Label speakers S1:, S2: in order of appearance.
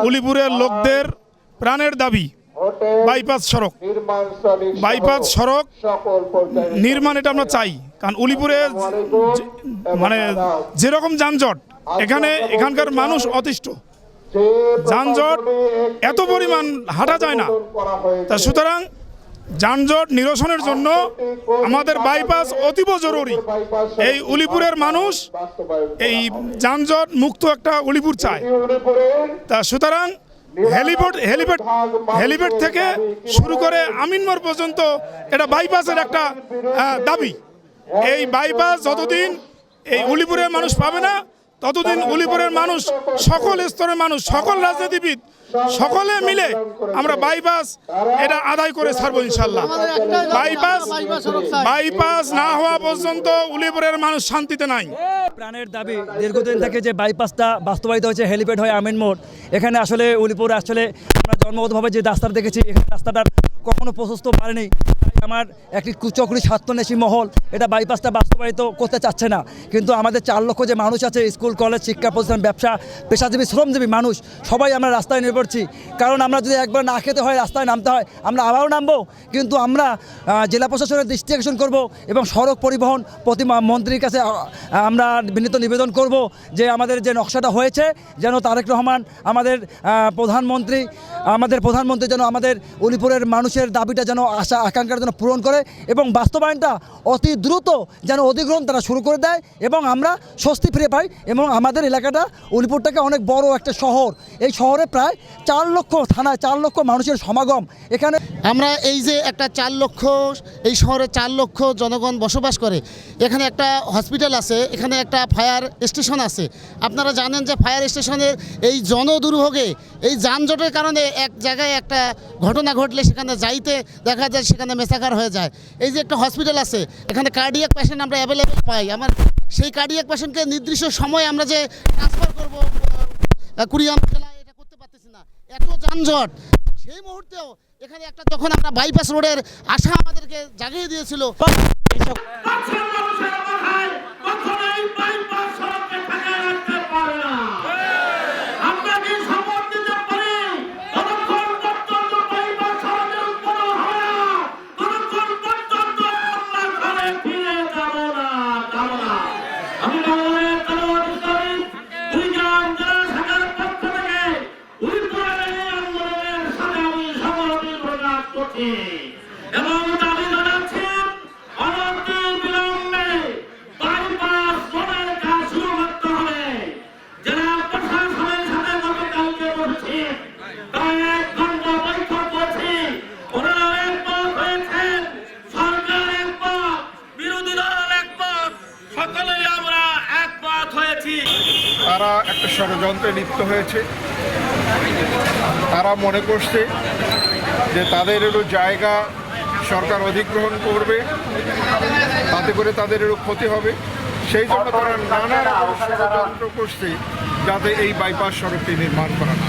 S1: উলিপুরের লোকদের প্রাণের দাবি বাইপাস সড়ক নির্মাণ, এটা আমরা চাই। কারণ উলিপুরে মানে যেরকম যানজট, এখানকার মানুষ অতিষ্ঠ, যানজট এত পরিমাণ হাঁটা যায় না। তা সুতরাং যানজট নিরসনের জন্য আমাদের বাইপাস অতীব জরুরি। এই উলিপুরের মানুষ যানজট মুক্ত একটা উলিপুর চায়। তা সুতরাং হেলিপ্যাড থেকে শুরু করে আমিনমোড় পর্যন্ত এটা বাইপাসের একটা দাবি। এই বাইপাস যতদিন এই উলিপুরের মানুষ পাবে না, ততদিন উলিপুরের মানুষ, সকল স্তরের মানুষ, সকল রাজনীতিবিদ সকলে মিলে আমরা বাইপাস এটা আদায় করে ছাড়বো ইনশাল্লাহ। বাইপাস না হওয়া পর্যন্ত উলিপুরের মানুষ শান্তিতে নাই।
S2: প্রাণের দাবি দীর্ঘদিন থেকে যে বাইপাসটা বাস্তবায়িত হয়েছে, হেলিপ্যাড হয় আমিনমোড়, এখানে আসলে উলিপুর আসলে আমরা জন্মগতভাবে যে রাস্তাটা দেখেছি, এখানে রাস্তাটার কখনো প্রশস্ত পারেনি। আমার একটি কুচক্রি স্বার্থন্বেষী মহল এটা বাইপাসটা বাস্তবায়িত করতে চাচ্ছে না। কিন্তু আমাদের 4 লক্ষ যে মানুষ আছে, স্কুল কলেজ শিক্ষা প্রতিষ্ঠান ব্যবসা পেশাজীবী শ্রমজীবী মানুষ, সবাই আমরা রাস্তায় নেমে পড়ছি। কারণ আমরা যদি একবার না খেতে হয়, রাস্তায় নামতে হয়, আমরা আবারও নামবো। কিন্তু আমরা জেলা প্রশাসনের দৃষ্টি আকর্ষণ করব এবং সড়ক পরিবহন মন্ত্রীর কাছে আমরা বিনীত নিবেদন করব যে আমাদের যে নকশাটা হয়েছে যেন তারেক রহমান আমাদের প্রধানমন্ত্রী যেন আমাদের উলিপুরের মানুষের দাবিটা যেন আশা আকাঙ্ক্ষার জন্য পূরণ করে এবং বাস্তবায়নটা অতি দ্রুত যেন অধিগ্রহণ তারা শুরু করে দেয় এবং আমরা স্বস্তি ফিরে পাই। এবং আমাদের এলাকাটা উলিপুরটাকে অনেক বড় একটা শহর, এই শহরে প্রায় 4 লক্ষ থানায় 4 লক্ষ মানুষের সমাগম। এখানে
S3: আমরা এই যে একটা 4 লক্ষ, এই শহরে 4 লক্ষ জনগণ বসবাস করে, এখানে একটা হসপিটাল আছে, এখানে একটা ফায়ার স্টেশন আছে। আপনারা জানেন যে ফায়ার স্টেশনের এই জনদুর্ভোগে, এই যানজটের কারণে এক জায়গায় একটা ঘটনা ঘটলে সেখানে যাইতে দেখা যায় সেখানে মেসাকার হয়ে যায়। এই যে একটা হসপিটাল আছে, এখানে কার্ডিয়াক পেশেন্ট আমরা অ্যাভেলেবেল পাই। আমার সেই কার্ডিয়াক পেশেন্টকে নির্দিষ্ট সময় আমরা যে ট্রান্সফার করবো কুড়িগ্রাম জেলায়, এটা করতে পারতেছি না, এত যানজট। সেই মুহূর্তেও এখানে একটা যখন আমরা বাইপাস রোডের আশা আমাদেরকে জাগিয়ে দিয়েছিল,
S4: এবং দাবি জানাচ্ছি অনতি বিলম্বে বাইপাস রোডের কাজ শুরু করতে হবে। জেলা প্রশাসনের সাথে গতকালকে বলছি, প্রায় 1 ঘন্টা বৈঠক করছি, ওনারা একমত হয়েছেন, সরকার একমত, বিরোধী দল একমত, সকলেই আমরা একমত হয়েছি।
S5: তারা একটা ষড়যন্ত্রে লিপ্ত হয়েছে। তারা মনে করছে যে তাদেরও জায়গা সরকার অধিগ্রহণ করবে, তাতে করে তাদেরও ক্ষতি হবে। সেই জন্য তারা নানা ষড়যন্ত্র করছে যাতে এই বাইপাস সড়কটি নির্মাণ করা না।